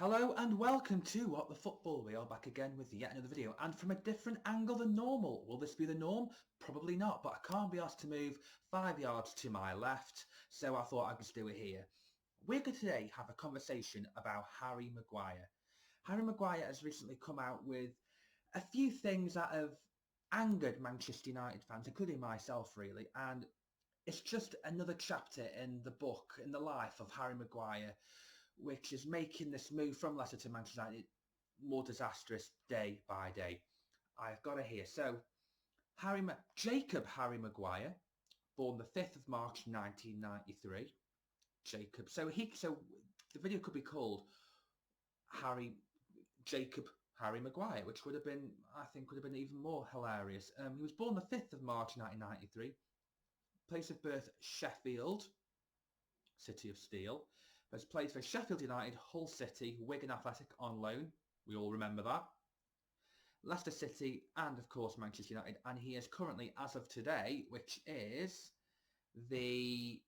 Hello and welcome to What the Football. We are back again with yet another video and from a different angle than normal. Will this be the norm? Probably not, but I can't be asked to move 5 yards to my left, so I thought I'd just do it here. We're going to today have a conversation about Harry Maguire. Harry Maguire has recently come out with a few things that have angered Manchester United fans, including myself really, and it's just another chapter in the book, in the life of Harry Maguire, which is making this move from Leicester to Manchester United more disastrous day by day. I've got it here. So, Jacob Harry Maguire, born the 5th of March 1993. Jacob. So the video could be called Jacob Harry Maguire, which would have been, I think, would have been even more hilarious. He was born the 5th of March 1993. Place of birth, Sheffield, City of Steel. Has played for Sheffield United, Hull City, Wigan Athletic on loan. We all remember that. Leicester City and, of course, Manchester United. And he is currently, as of today, which is the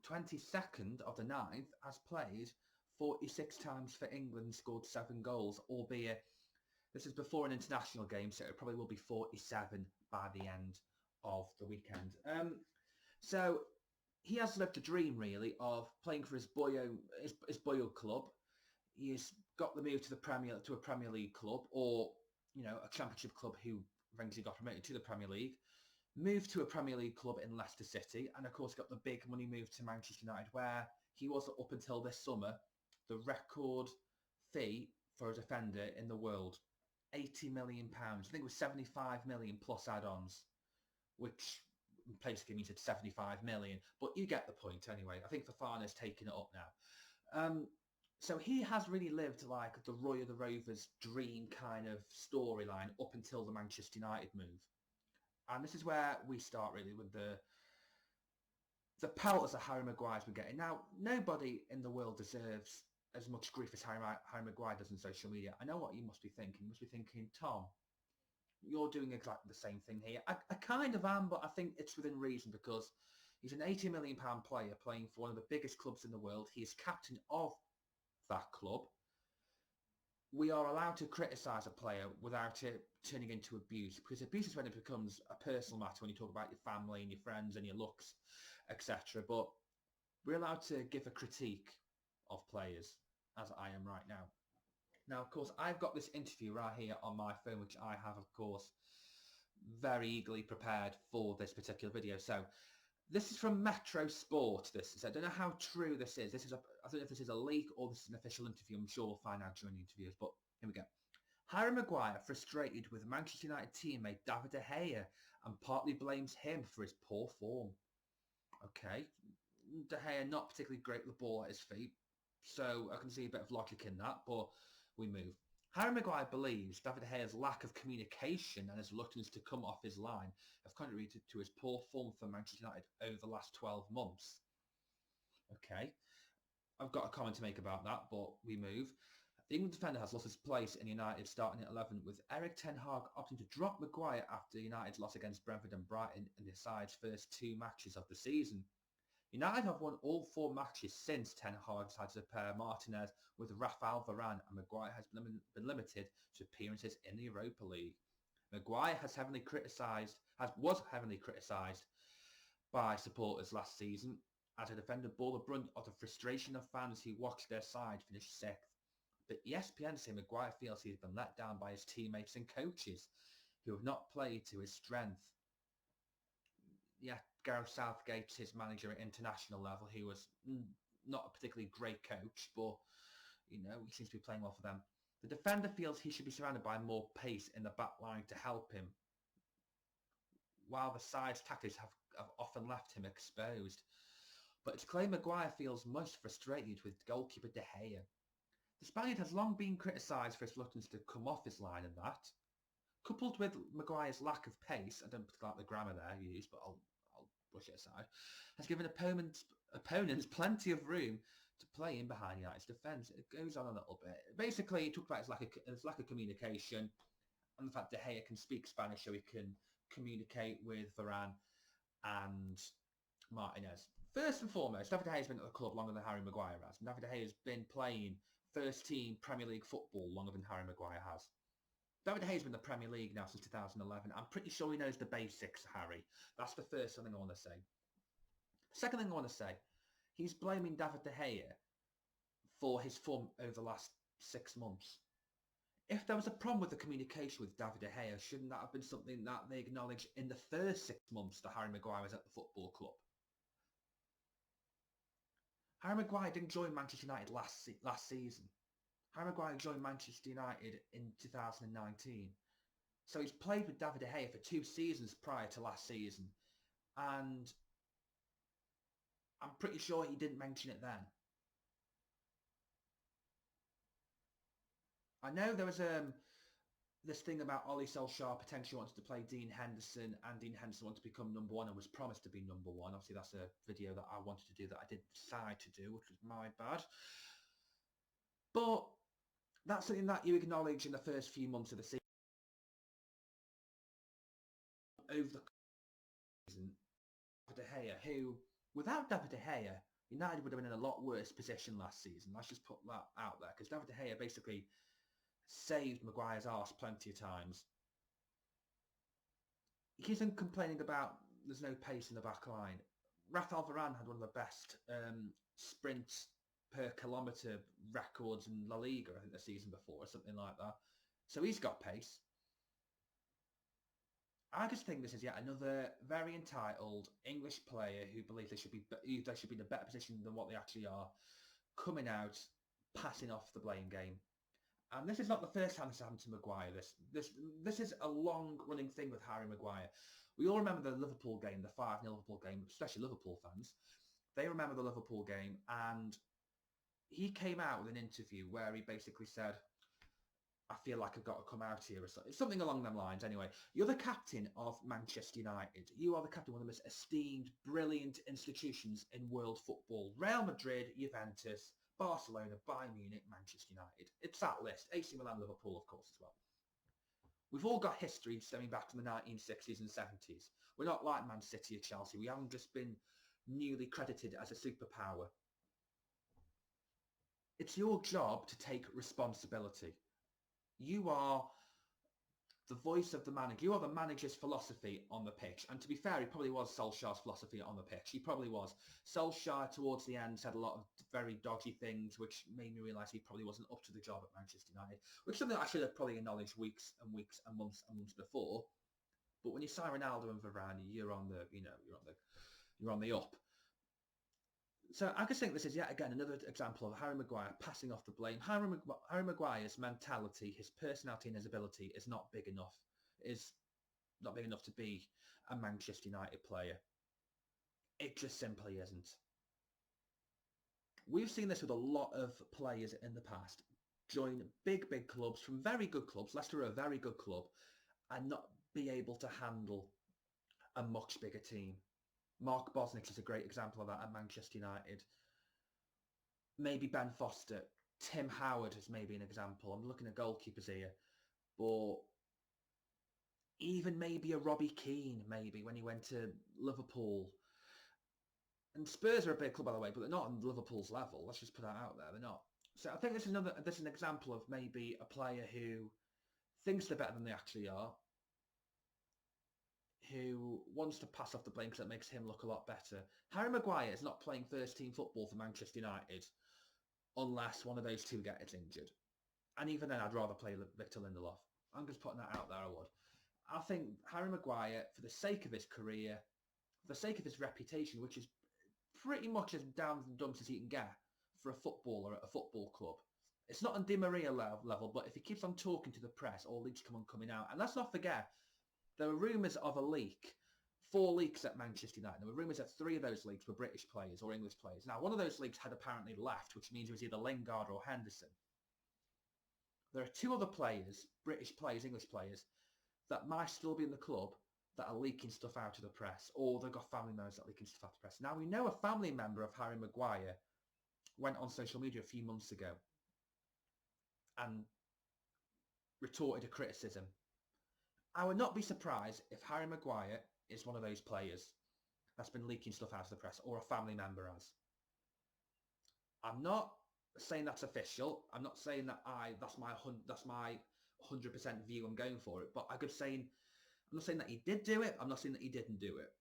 22nd of the 9th, has played 46 times for England, scored 7 goals, albeit this is before an international game, so it probably will be 47 by the end of the weekend. So he has lived a dream, really, of playing for his boyhood club. He's got the move to a Premier League club, or a Championship club who eventually got promoted to the Premier League. Moved to a Premier League club in Leicester City, and of course got the big money move to Manchester United, where he was up until this summer the record fee for a defender in the world, £80 million. I think it was 75 million plus add-ons, which basically means it's 75 million, but you get the point anyway. I think Fafana's taking it up now. So he has really lived like the Roy of the Rovers dream kind of storyline up until the Manchester United move. And this is where we start really with the pelters that Harry Maguire's been getting. Now, nobody in the world deserves as much grief as Harry Maguire does on social media. I know what you must be thinking. You must be thinking, Tom, you're doing exactly the same thing here. I kind of am, but I think it's within reason because he's an £80 million player playing for one of the biggest clubs in the world. He is captain of that club. We are allowed to criticise a player without it turning into abuse, because abuse is when it becomes a personal matter, when you talk about your family and your friends and your looks, etc. But we're allowed to give a critique of players, as I am right now. Now, of course, I've got this interview right here on my phone, which I have, of course, very eagerly prepared for this particular video. So this is from Metro Sport. I don't know how true this is. I don't know if this is a leak or this is an official interview. I'm sure we'll find out during the interviews, but here we go. Harry Maguire frustrated with Manchester United teammate David De Gea and partly blames him for his poor form. Okay. De Gea not particularly great with the ball at his feet, so I can see a bit of logic in that, but we move. Harry Maguire believes David De Gea's lack of communication and his reluctance to come off his line have contributed to his poor form for Manchester United over the last 12 months. Okay, I've got a comment to make about that, but we move. The England defender has lost his place in United starting at 11, with Erik ten Hag opting to drop Maguire after United's loss against Brentford and Brighton in the side's first 2 matches of the season. United have won all 4 matches since Ten Hag decided to pair Martinez with Rafael Varane, and Maguire has been limited to appearances in the Europa League. Maguire was heavily criticised by supporters last season as a defender bore the brunt of the frustration of fans who watched their side finish 6th. But ESPN say Maguire feels he has been let down by his teammates and coaches who have not played to his strength. Yeah, Gareth Southgate, his manager at international level, he was not a particularly great coach, but he seems to be playing well for them. The defender feels he should be surrounded by more pace in the back line to help him, while the side's tactics have often left him exposed. But it's clear Maguire feels most frustrated with goalkeeper De Gea. The Spaniard has long been criticised for his reluctance to come off his line, and that, coupled with Maguire's lack of pace, I don't particularly like the grammar there used, but I'll brush it aside, has given opponents plenty of room to play in behind United's defence. It goes on a little bit. Basically, he talked about his lack of communication and the fact that De Gea can speak Spanish, so he can communicate with Varane and Martinez. First and foremost, David De Gea's been at the club longer than Harry Maguire has. And David De Gea has been playing first team Premier League football longer than Harry Maguire has. David De Gea's been in the Premier League now since 2011. I'm pretty sure he knows the basics, Harry. That's the first thing I want to say. The second thing I want to say, he's blaming David De Gea for his form over the last 6 months. If there was a problem with the communication with David De Gea, shouldn't that have been something that they acknowledged in the first 6 months that Harry Maguire was at the football club? Harry Maguire didn't join Manchester United last season. Harry Maguire joined Manchester United in 2019. So he's played with David De Gea for 2 seasons prior to last season. And I'm pretty sure he didn't mention it then. I know there was this thing about Ollie Solskjaer potentially wanted to play Dean Henderson, and Dean Henderson wanted to become number 1 and was promised to be number 1. Obviously, that's a video that I wanted to do that I didn't decide to do, which was my bad. But that's something that you acknowledge in the first few months of the season. Over the season, David De Gea, who, without David De Gea, United would have been in a lot worse position last season. Let's just put that out there, because David De Gea basically saved Maguire's arse plenty of times. He isn't complaining about there's no pace in the back line. Rafael Varane had one of the best sprints per kilometre records in La Liga, I think, the season before, or something like that. So he's got pace. I just think this is yet another very entitled English player who believes they should be in a better position than what they actually are, coming out, passing off the blame game. And this is not the first time this happened to Maguire. This is a long-running thing with Harry Maguire. We all remember the Liverpool game, the 5-0 Liverpool game, especially Liverpool fans. They remember the Liverpool game, and he came out with an interview where he basically said, I feel like I've got to come out here, or something along them lines. Anyway, you're the captain of Manchester United. You are the captain of one of the most esteemed, brilliant institutions in world football. Real Madrid, Juventus, Barcelona, Bayern Munich, Manchester United. It's that list. AC Milan, Liverpool, of course, as well. We've all got history stemming back to the 1960s and 70s. We're not like Man City or Chelsea. We haven't just been newly credited as a superpower. It's your job to take responsibility. You are the voice of the manager. You are the manager's philosophy on the pitch. And to be fair, he probably was Solskjaer's philosophy on the pitch. He probably was. Solskjaer, towards the end, said a lot of very dodgy things, which made me realise he probably wasn't up to the job at Manchester United, which is something I should have probably acknowledged weeks and weeks and months before. But when you sign Ronaldo and Varane, you're on the up. So I just think this is yet again another example of Harry Maguire passing off the blame. Harry Maguire's mentality, his personality and his ability is not big enough to be a Manchester United player. It just simply isn't. We've seen this with a lot of players in the past. Join big clubs from very good clubs. Leicester are a very good club, and not be able to handle a much bigger team. Mark Bosnich is a great example of that at Manchester United. Maybe Ben Foster. Tim Howard is maybe an example. I'm looking at goalkeepers here. But even maybe a Robbie Keane, maybe, when he went to Liverpool. And Spurs are a big club, by the way, but they're not on Liverpool's level. Let's just put that out there. They're not. So I think this is an example of maybe a player who thinks they're better than they actually are, who wants to pass off the blame because it makes him look a lot better. Harry Maguire is not playing first-team football for Manchester United unless one of those two gets injured. And even then, I'd rather play Victor Lindelof. I'm just putting that out there, I would. I think Harry Maguire, for the sake of his career, for the sake of his reputation, which is pretty much as down the dumps as he can get for a footballer at a football club. It's not on Di Maria level, but if he keeps on talking to the press, all leaks coming out. And let's not forget, there were rumours of a leak, 4 leaks at Manchester United. There were rumours that 3 of those leaks were British players or English players. Now, one of those leaks had apparently left, which means it was either Lingard or Henderson. There are 2 other players, British players, English players, that might still be in the club that are leaking stuff out to the press, or they've got family members that are leaking stuff out to the press. Now, we know a family member of Harry Maguire went on social media a few months ago and retorted a criticism. I would not be surprised if Harry Maguire is one of those players. that's been leaking stuff out to the press, or a family member has. I'm not saying that's official. I'm not saying that that's my 100% view. I'm going for it, but I'm not saying that he did do it. I'm not saying that he didn't do it.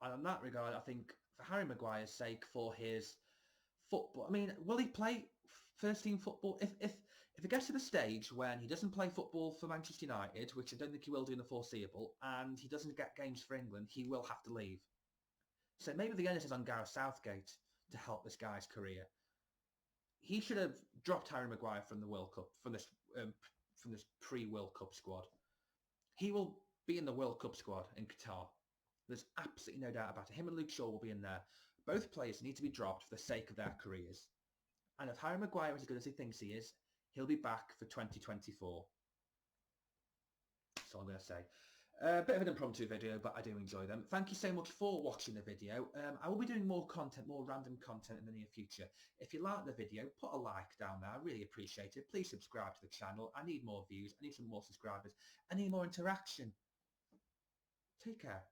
And in that regard, I think for Harry Maguire's sake, for his football, I mean, will he play first team football? If it gets to the stage when he doesn't play football for Manchester United, which I don't think he will do in the foreseeable, and he doesn't get games for England, he will have to leave. So maybe the onus is on Gareth Southgate to help this guy's career. He should have dropped Harry Maguire from the World Cup, from this pre-World Cup squad. He will be in the World Cup squad in Qatar. There's absolutely no doubt about it. Him and Luke Shaw will be in there. Both players need to be dropped for the sake of their careers. And if Harry Maguire is as good as he thinks he is, he'll be back for 2024. That's all I'm going to say. A bit of an impromptu video, but I do enjoy them. Thank you so much for watching the video. I will be doing more content, more random content in the near future. If you like the video, put a like down there. I really appreciate it. Please subscribe to the channel. I need more views. I need some more subscribers. I need more interaction. Take care.